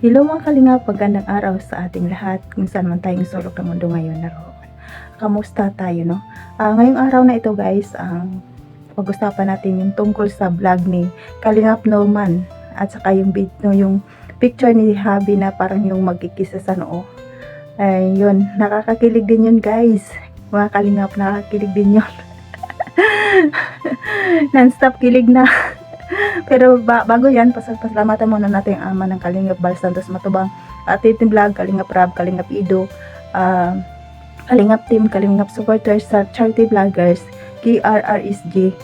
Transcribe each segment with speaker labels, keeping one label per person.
Speaker 1: Hello mga kalingap, magandang araw sa ating lahat kung saan man tayong sulok ng mundo ngayon naroon. Kamusta tayo, no? Ngayong araw na ito guys, ang pag-usapan natin yung tungkol sa vlog ni Kalingap Norman at saka yung video, yung picture ni Habi na parang yung magkikisa sa noo. Ay, yun, nakakakilig din yun guys. Mga kalingap, nakakakilig din yun. Non-stop kilig na. Pero bago yan, pasalamatan muna natin ang ama ng Kalingap Bal Santos Matubang, Titin Vlog, Kalingap Rab, Kalingap Ido, Kalingap Team, Kalingap Supporters sa Charity Vloggers, KRRSG.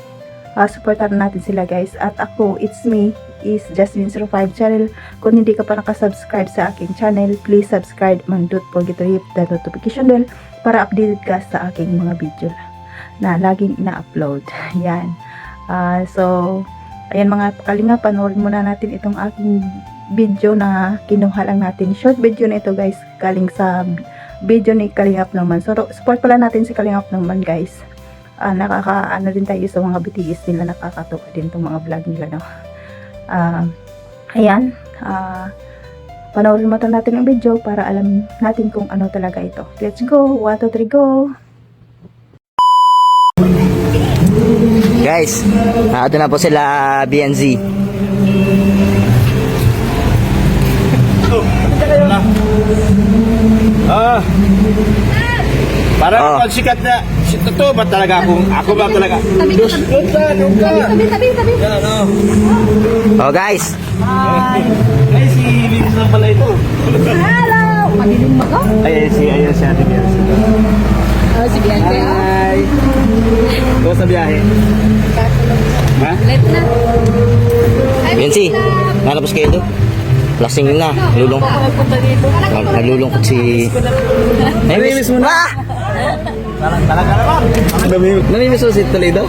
Speaker 1: Supportan natin sila guys. At ako, it's me, is Jasmine05 channel. Kung hindi ka pa nakasubscribe sa aking channel, please subscribe and don't forget to hit the notification bell para updated ka sa aking mga video na laging ina-upload. Yan. So, ayan mga kalingap, panoorin muna natin itong aking video na kinuha lang natin. Short video na ito guys, galing sa video ni Kalingap Norman. So, support pala natin si Kalingap Norman guys. Nakaka-ano din tayo sa mga BTS nila, nakakatuwa din itong mga vlog nila, no? Ayan, panoorin muna natin ang video para alam natin kung ano talaga ito. Let's go! 1, 2, 3, go!
Speaker 2: Guys, ito na po sila BNZ.
Speaker 3: Parang pag sikat na, to ba talaga ako ba talaga?
Speaker 2: Oh guys.
Speaker 3: Ay, si Liz na pala ito.
Speaker 4: Hello! Madilim mo ko?
Speaker 3: Ay, si Ate Bianca.
Speaker 4: Si Bianca.
Speaker 3: Hi! Ito sa biyahe. Ha?
Speaker 4: Late na.
Speaker 2: BNZ, nalabas kayo doon. Lasing na, naglulungkot si...
Speaker 3: Namimiss mo na? Talaga naman.
Speaker 2: Namimiss mo si Toledo?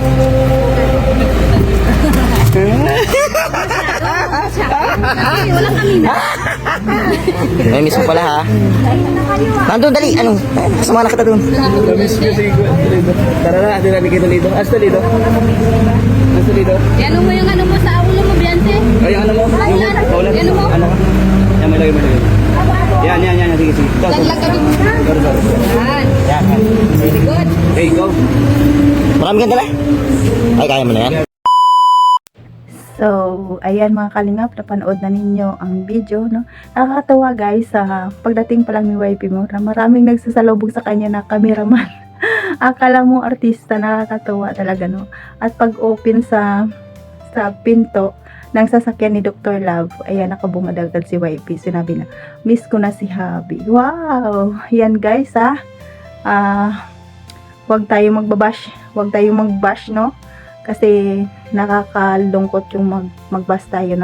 Speaker 4: Wala kami na.
Speaker 2: Namimiss mo pala ha? Nandun, dali, ano? Kasama na kita doon.
Speaker 3: Namimiss ko si Toledo. Tara na, atin natin kay Toledo. As Toledo? As Toledo?
Speaker 4: Yan mo yung ano mo sa ulo mo, Bianca.
Speaker 3: Ay, ano mo? Paulan?
Speaker 4: Yan mo.
Speaker 3: Ano? Yan, may lagay. Yan. Sige.
Speaker 4: Laglag ka dito. Yan.
Speaker 3: Yan.
Speaker 4: Very good.
Speaker 3: Hey, go.
Speaker 2: Marami ka dala? Ay, kaya mo na yan?
Speaker 1: So, ayan mga kalingap, napanood na ninyo ang video, no? Nakakatawa guys, pagdating pa lang ni YP mo, maraming nagsasalubog sa kanya na cameraman. Akala mo artista, nakakatawa talaga, no? At pag open sa pinto ng sasakyan ni Dr. Love, ayan, nakabumadagal si YP, sinabi na, miss ko na si Habi. Wow! Yan guys, huwag tayo magbabash, huwag tayo magbash, no? Kasi nakakalungkot yung magbash tayo,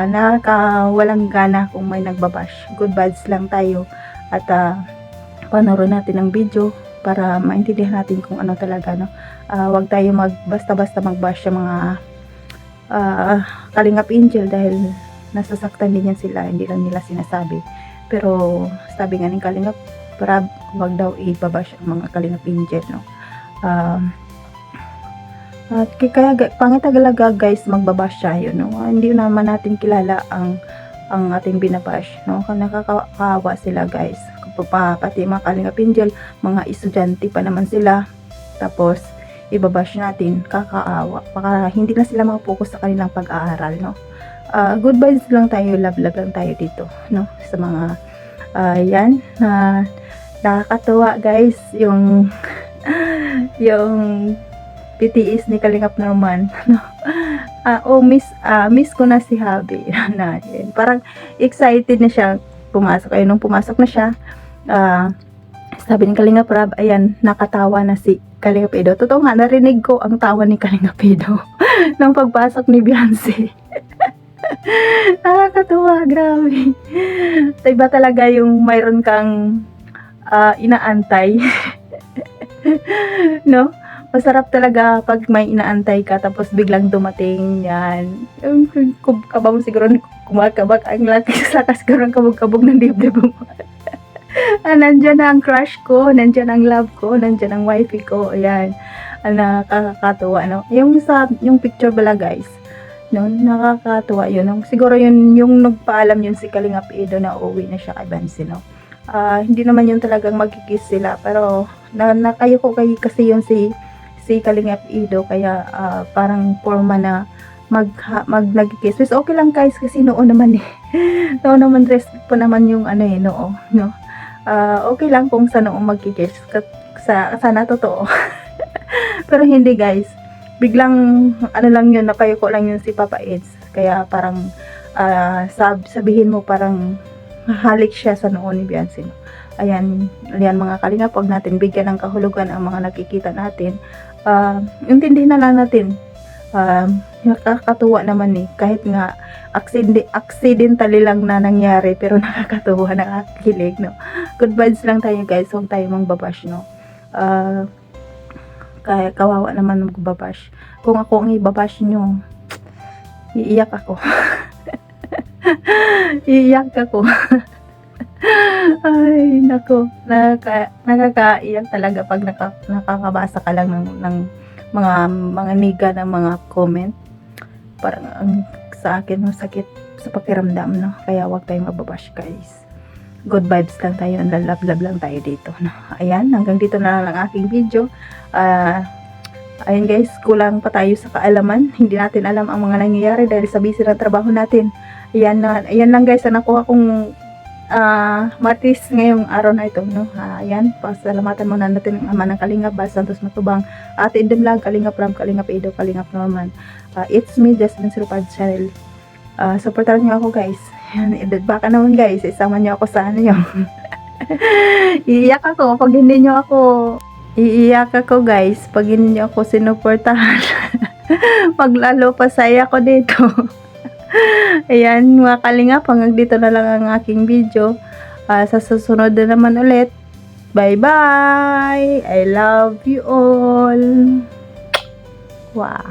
Speaker 1: nakakawalang gana kung may nagbabash. Good vibes lang tayo at panoorin natin ang video para maintindihan natin kung ano talaga, no? Huwag tayo basta-basta magbash sa mga Kalingap Angel dahil nasasaktan din yan sila, hindi lang nila sinasabi. Pero sabi nga ng Kalingap Rab, huwag daw ibabash ang mga Kalingap Angel, no? At kaya pangit talaga guys magbabash tayo, no? Hindi naman natin kilala ang ating binabash, no? Nakakaawa sila guys. Pati mga Kalingap Angel, mga estudyante pa naman sila, tapos ibabash natin, kakaawa. Baka hindi na sila makapokus sa kanilang pag-aaral, no? Good vibes lang tayo, love lang tayo dito, no? Sa mga yan na nakakatuwa guys, yung PTS ni Kalingap Norman, no? Miss ko na si Habi. Na, parang excited na siya pumasok. Ayun, nung pumasok na siya, sabi ni Kalingap Rab, ayan, nakatawa na si Kalingap Edo. Totoo nga, narinig ko ang tawa ni Kalingap Edo nung pagpasok ni Beyonce. Nakakatuwa, grabe. Iba talaga yung mayroon kang inaantay. No? Masarap talaga pag may inaantay ka tapos biglang dumating yan. Yung kabang siguro kumakabak ang lakas siguro ang kabog-kabog ng dibdib mo. Nandyan na ang crush ko, nandyan ang love ko, nandyan ang wifey ko. Ayan, nakakatuwa, no? Yung picture pala guys, No, nakakatuwa yun. Siguro yun yung nagpaalam yun si Kalingap Edo na uuwi na siya kay Bansi, no. Hindi naman yun talagang magkikiss sila, pero nakayo ko kasi yun si Kalingap Edo, kaya parang forma na nagkikiss. Which okay lang guys, kasi noon naman noon naman rest po naman yung noo, no. Okay lang kung sa noong magkikiss, sana totoo. Pero hindi guys, biglang lang yun, nakayo ko lang yun si Papa Eds, kaya parang sabihin mo parang halik siya sa noon ni Beyonce, no? Ayan mga kalingap, huwag natin bigyan ng kahulugan ang mga nakikita natin. Intindihin na lang natin, nakakatuwa naman kahit nga accidentally lang na nangyari, pero nakakatuwa, nakakilig, no. Good vibes lang tayo guys, huwag tayo mangbabash, no. Kaya kawawa naman magbabash. Kung ako ang ibabash nyo, iiyak ako. Iiyak ako. Ay, nako. Nakakaiyak talaga pag nakakabasa ka lang ng mga niga ng mga comment. Parang sa akin masakit sa pakiramdam, no. Kaya wag tayong mababash guys. Good vibes lang tayo, and love lang tayo dito, no? Ayan, hanggang dito na lang ang aking video. Ayan guys, kulang pa tayo sa kaalaman. Hindi natin alam ang mga nangyayari dahil sa busy ng trabaho natin. Ayan lang guys, nakuha kong matis ngayong araw na ito, no. Ayan, pasalamatan muna natin ang ama ng Kalingap, Bal Santos Matubang, Ate Indem Vlog, Kalingap Ram, Kalingap Edo, Kalingap Norman. It's me, Jasmine Surupad Channel. Supportaran niyo ako guys. Baka naman guys, isama niyo ako sa iiyak ako pag hindi niyo ako guys, pag hindi niyo ako sinuportahan. Maglalo pa saya ko dito. Ayan mga kalingap, hanggang dito na lang ang aking video. Sa susunod na naman ulit. Bye bye, I love you all. Wow.